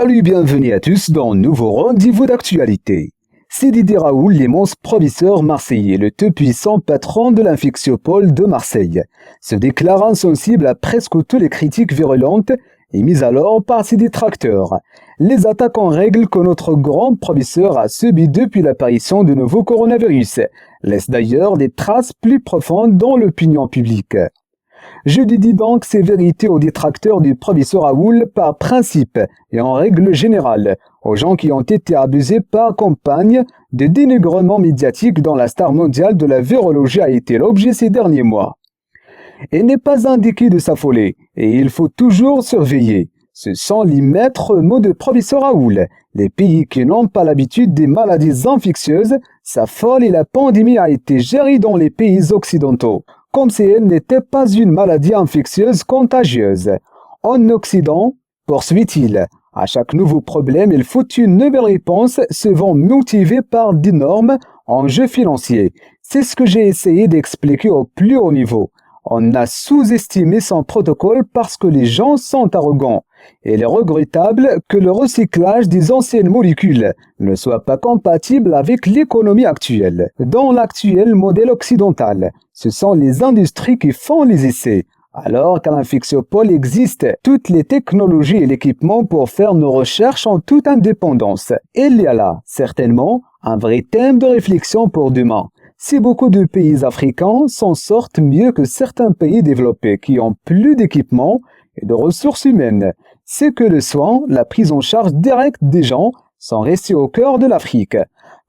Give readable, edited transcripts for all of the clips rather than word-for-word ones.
Salut, bienvenue à tous dans un nouveau rendez-vous d'actualité. C'est Didier Raoult, l'immense professeur marseillais, le tout-puissant patron de l'Infectiopole de Marseille, se déclare insensible à presque toutes les critiques virulentes émises alors par ses détracteurs. Les attaques en règle que notre grand professeur a subies depuis l'apparition du nouveau coronavirus laissent d'ailleurs des traces plus profondes dans l'opinion publique. Je dédie donc ces vérités aux détracteurs du professeur Raoult par principe et en règle générale, aux gens qui ont été abusés par campagne de dénigrement médiatique dont la star mondiale de la virologie a été l'objet ces derniers mois. Il n'est pas indiqué de s'affoler et il faut toujours surveiller. Ce sont les maîtres mots de professeur Raoult. Les pays qui n'ont pas l'habitude des maladies infectieuses s'affolent et la pandémie a été gérée dans les pays occidentaux, comme si elle n'était pas une maladie infectieuse contagieuse. En Occident, poursuit-il, à chaque nouveau problème, il faut une nouvelle réponse souvent motivée par d'énormes enjeux financiers. C'est ce que j'ai essayé d'expliquer au plus haut niveau. On a sous-estimé son protocole parce que les gens sont arrogants. Il est regrettable que le recyclage des anciennes molécules ne soit pas compatible avec l'économie actuelle. Dans l'actuel modèle occidental, ce sont les industries qui font les essais. Alors qu'à l'Infectiopole existe toutes les technologies et l'équipement pour faire nos recherches en toute indépendance. Il y a là, certainement, un vrai thème de réflexion pour demain. Si beaucoup de pays africains s'en sortent mieux que certains pays développés qui ont plus d'équipements et de ressources humaines, c'est que le soin, la prise en charge directe des gens sont restés au cœur de l'Afrique.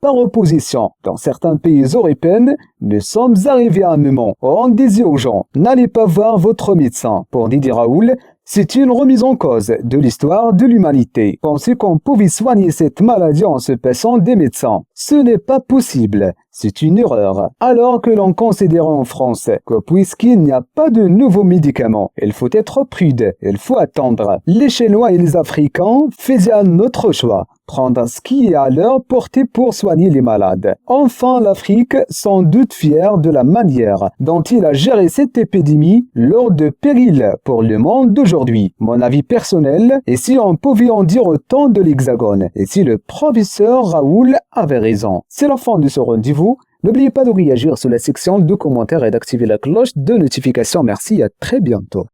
Par opposition, dans certains pays européens, nous sommes arrivés à un moment où on disait aux gens « N'allez pas voir votre médecin ». Pour Didier Raoult, c'est une remise en cause de l'histoire de l'humanité. Penser qu'on pouvait soigner cette maladie en se passant des médecins, ce n'est pas possible. C'est une erreur. Alors que l'on considère en France que puisqu'il n'y a pas de nouveaux médicaments, il faut être prudent, il faut attendre. Les Chinois et les Africains faisaient un autre choix. Prendre ce qui est à leur portée pour soigner les malades. Enfin, l'Afrique, sans doute fière de la manière dont il a géré cette épidémie lors de périls pour le monde d'aujourd'hui. Mon avis personnel, et si on pouvait en dire autant de l'Hexagone, et si le professeur Raoult avait raison. C'est la fin de ce rendez-vous. N'oubliez pas de réagir sur la section de commentaires et d'activer la cloche de notification. Merci, à très bientôt.